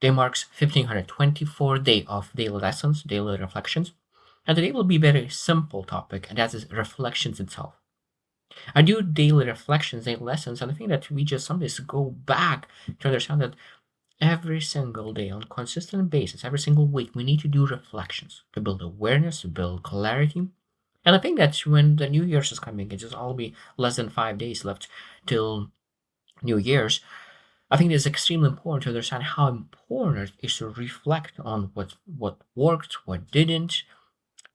Day marks 1524 day of daily lessons, daily reflections. And today will be a very simple topic, and that is reflections itself. I do daily reflections, daily lessons, and I think that we just sometimes go back to understand that every single day on consistent basis, every single week, we need to do reflections to build awareness, to build clarity. And I think that when the New Year's is coming, it just all be less than 5 days left till New Year's. I think it's extremely important to understand how important it is to reflect on what worked, what didn't,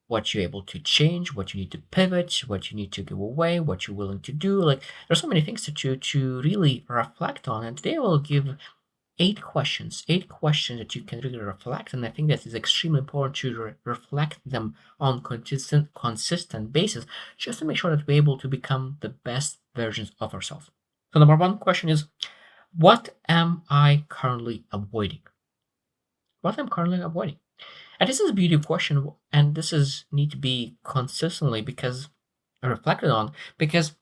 what you're able to change, what you need to pivot, what you need to give away, what you're willing to do. Like there's so many things to really reflect on. And today I will give eight questions that you can really reflect. And I think that is extremely important to reflect them on consistent basis, just to make sure that we're able to become the best versions of ourselves. So number one question is, what am I currently avoiding? What I'm currently avoiding? And this is a beautiful question, and this is need to be consistently because reflected on because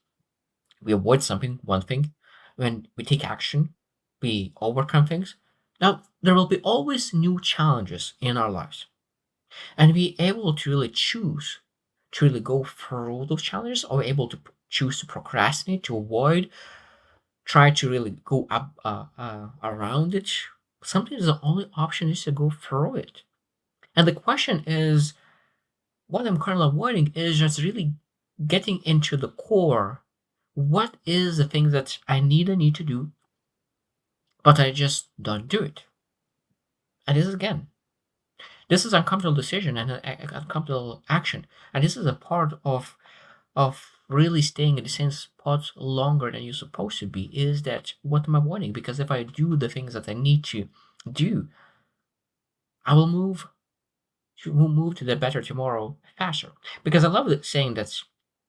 we avoid something, one thing, when we take action, we overcome things. Now there will be always new challenges in our lives, and be able to really choose to really go through those challenges, or able to choose to procrastinate, to avoid, try to really go up around it. Sometimes the only option is to go through it. And the question is, what I'm currently avoiding is just really getting into the core. What is the thing that I need to do, but I just don't do it? And this is again, this is uncomfortable decision and uncomfortable action, and this is a part of really staying in the same spot longer than you're supposed to be. Is that what am I avoiding? Because if I do the things that I need to do, I will move to the better tomorrow faster. Because I love the saying that's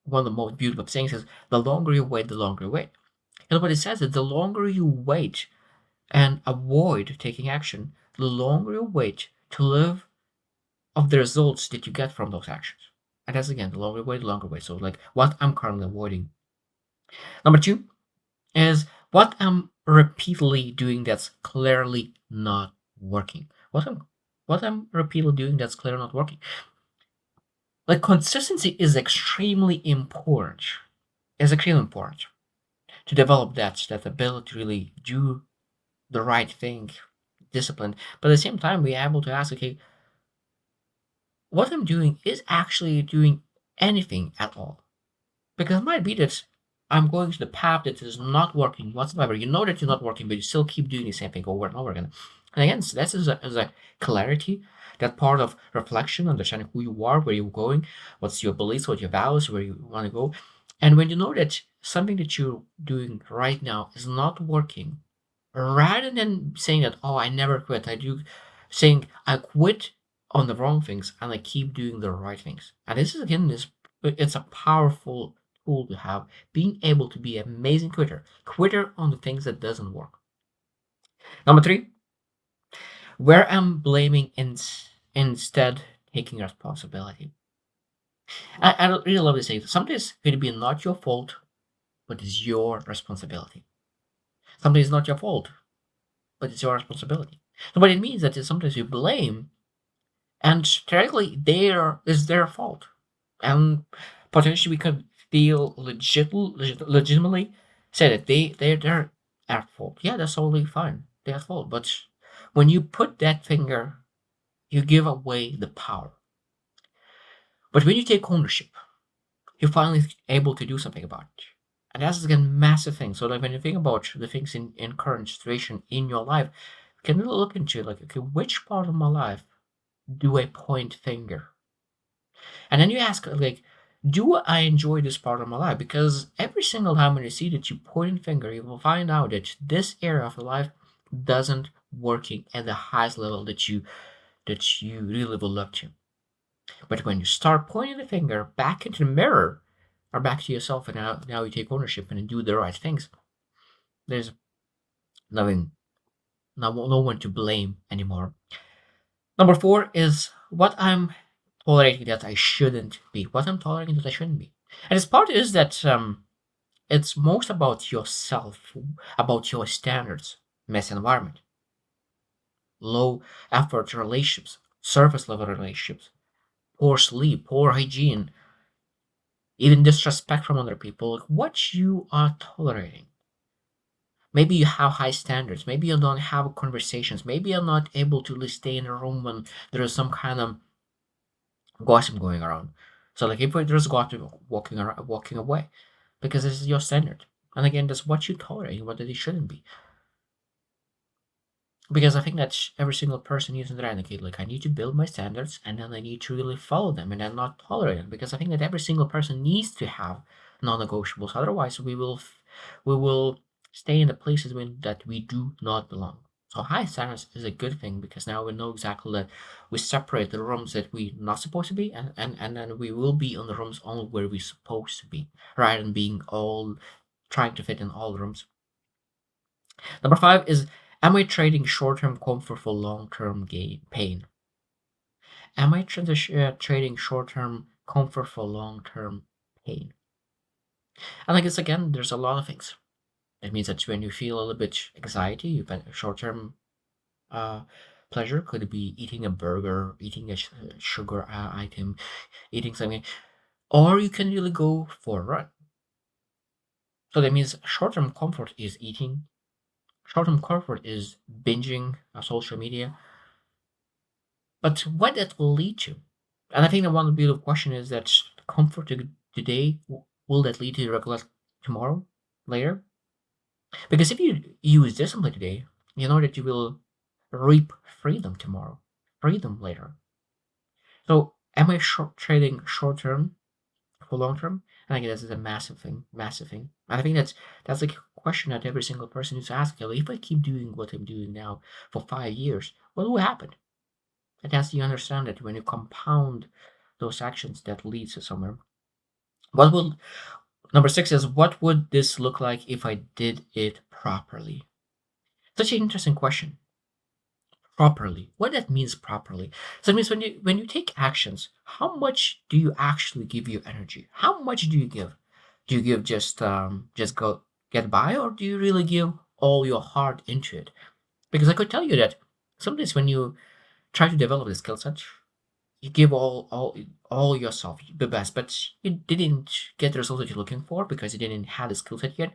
one of the most beautiful sayings is the longer you wait, the longer you wait. And what it says is the longer you wait and avoid taking action, the longer you wait to live of the results that you get from those actions. And that's again, the longer you wait, the longer you wait. So like what I'm currently avoiding. Number two is what I'm repeatedly doing that's clearly not working. What I'm repeatedly doing that's clearly not working. Like consistency is extremely important. It's extremely important to develop that ability to really do the right thing, discipline. But at the same time, we're able to ask, okay, what I'm doing is actually doing anything at all. Because it might be that I'm going to the path that is not working whatsoever. You know that you're not working, but you still keep doing the same thing over and over again. And again, so this is a clarity, that part of reflection, understanding who you are, where you're going, what's your beliefs, what your values, where you want to go. And when you know that something that you're doing right now is not working, rather than saying that, oh, I never quit, I do, saying I quit on the wrong things and I keep doing the right things. And this is again, this it's a powerful tool to have, being able to be an amazing quitter on the things that doesn't work. Number three, where I'm blaming instead taking responsibility. I really love this saying. Sometimes it's going to be not your fault, but it's your responsibility. Sometimes it's not your fault, but it's your responsibility. So what it means that is sometimes you blame, and theoretically there is their fault, and potentially we could feel legitimately say that they're at fault. Yeah, that's totally fine. They're at fault, but when you put that finger, you give away the power. But when you take ownership, you're finally able to do something about it. And that's again massive thing. So like when you think about the things in current situation in your life, you can really look into like, okay, which part of my life do I point finger? And then you ask like, do I enjoy this part of my life? Because every single time when you see that you point finger, you will find out that this area of your life doesn't working at the highest level that you really would love to. But when you start pointing the finger back into the mirror or back to yourself, and now you take ownership and you do the right things, there's nothing, no one to blame anymore. Number four is what I'm tolerating that I shouldn't be. What I'm tolerating that I shouldn't be. And this part is that it's most about yourself, about your standards, mess environment. low effort relationships, surface level relationships, poor sleep, poor hygiene, even disrespect from other people, like what you are tolerating. Maybe you have high standards. Maybe you don't have conversations. Maybe you're not able to really stay in a room when there is some kind of gossip going around. So like if there's gossip walking around, walking away, because this is your standard. And again, that's what you tolerate, what it shouldn't be. Because I think that every single person needs to indicate, like I need to build my standards and then I need to really follow them and then not tolerate them. Because I think that every single person needs to have non-negotiables. Otherwise, we will stay in the places that we do not belong. So high standards is a good thing because now we know exactly that we separate the rooms that we're not supposed to be and then we will be in the rooms only where we're supposed to be, rather than being all trying to fit in all the rooms. Number five is, am I trading short-term comfort for long-term gain pain? Am I trading short-term comfort for long-term pain? And I guess again, there's a lot of things. It means that when you feel a little bit anxiety, short-term uh, pleasure could be eating a burger, eating a sugar item, eating something, or you can really go for a run. So that means short-term comfort is eating. Short-term comfort is binging social media. But what that will lead to, and I think that one beautiful question is that comfort today, will that lead to regret tomorrow, later? Because if you use discipline today, you know that you will reap freedom tomorrow, freedom later. So am I trading short term for long term? And I think this is a massive thing, massive thing. And I think that's a question that every single person needs to ask. Like, if I keep doing what I'm doing now for 5 years, what will happen? And as you understand that when you compound those actions, that leads to somewhere. What will Number six is, what would this look like if I did it properly? Such an interesting question. Properly. What that means properly? So it means when you take actions, how much do you actually give your energy? How much do you give? Do you give just go get by, or do you really give all your heart into it? Because I could tell you that sometimes when you try to develop the skill set, you give all yourself the best, but you didn't get the result that you're looking for because you didn't have the skill set yet.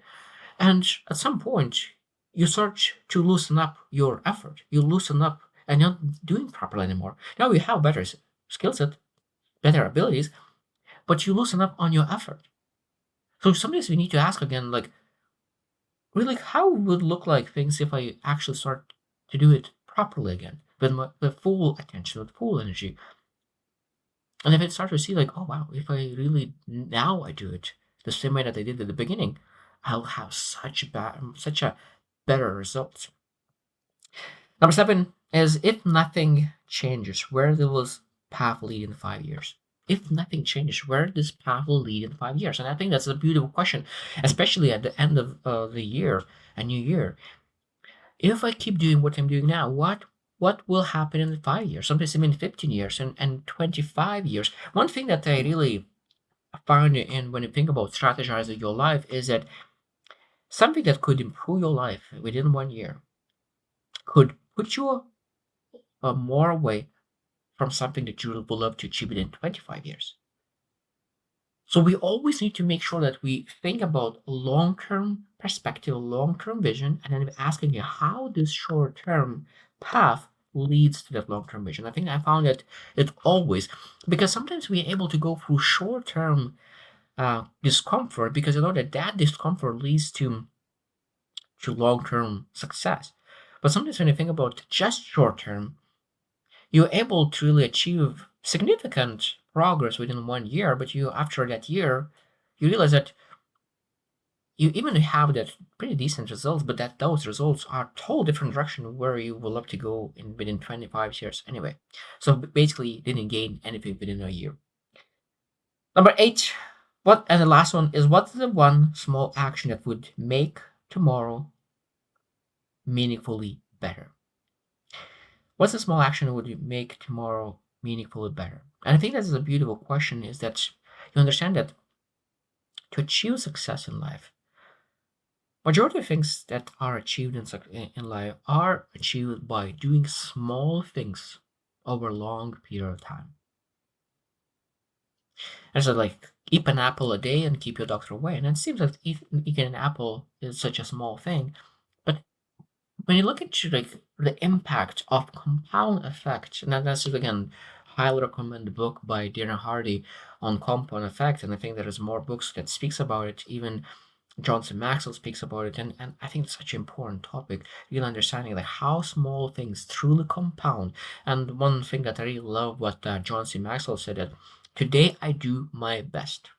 And at some point, you start to loosen up your effort. You loosen up and you're not doing properly anymore. Now you have better skill set, better abilities, but you loosen up on your effort. So sometimes we need to ask again, like, really, how would look like things if I actually start to do it properly again, with full attention, with full energy. And if I start to see like, oh wow, if I really now I do it the same way that I did at the beginning, I'll have such a better result. Number seven is, if nothing changes, where will this path lead in 5 years? If nothing changes, where this path will lead in 5 years? And I think that's a beautiful question, especially at the end of the year, a new year. If I keep doing what I'm doing now, what will happen in 5 years? Sometimes even 15 years and 25 years. One thing that I really found in when you think about strategizing your life is that something that could improve your life within 1 year could put you more away from something that you would love to achieve within 25 years. So we always need to make sure that we think about long-term perspective, long-term vision, and then asking you how this short-term path leads to that long-term vision. I think I found that it always, because sometimes we're able to go through short-term discomfort because you know that discomfort leads to long-term success. But sometimes when you think about just short-term, you're able to really achieve significant progress within 1 year, but you after that year, you realize that you even have that pretty decent results, but that those results are total different direction where you would love to go in within 25 years anyway. So basically, you didn't gain anything within a year. Number eight, what and the last one is, what's the one small action that would make tomorrow meaningfully better? What's a small action that would make tomorrow meaningfully better? And I think that's a beautiful question, is that you understand that to achieve success in life, Majority of things that are achieved in life are achieved by doing small things over a long period of time. And so, like, eat an apple a day and keep your doctor away. And it seems like eating an apple is such a small thing, but when you look into like the impact of compound effect, and that's again, highly recommend the book by Darren Hardy on compound effect, and I think there is more books that speaks about it. Even Johnson Maxwell speaks about it, and I think it's such an important topic. Really understanding like how small things truly compound. And one thing that I really love what Johnson Maxwell said that today I do my best,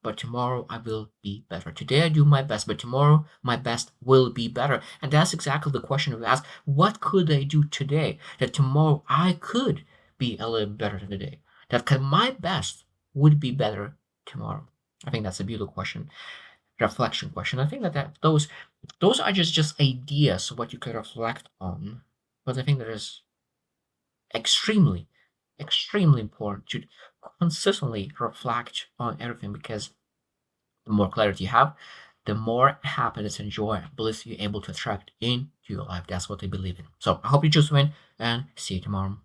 but tomorrow I will be better. Today I do my best, but tomorrow my best will be better. And that's exactly the question we ask. What could I do today that tomorrow I could be a little better than today? My best would be better tomorrow. I think that's a beautiful question, reflection question. I think those are just ideas of what you could reflect on. But I think that is extremely, extremely important to consistently reflect on everything because the more clarity you have, the more happiness and joy and bliss you're able to attract into your life. That's what I believe in. So I hope you choose to win and see you tomorrow.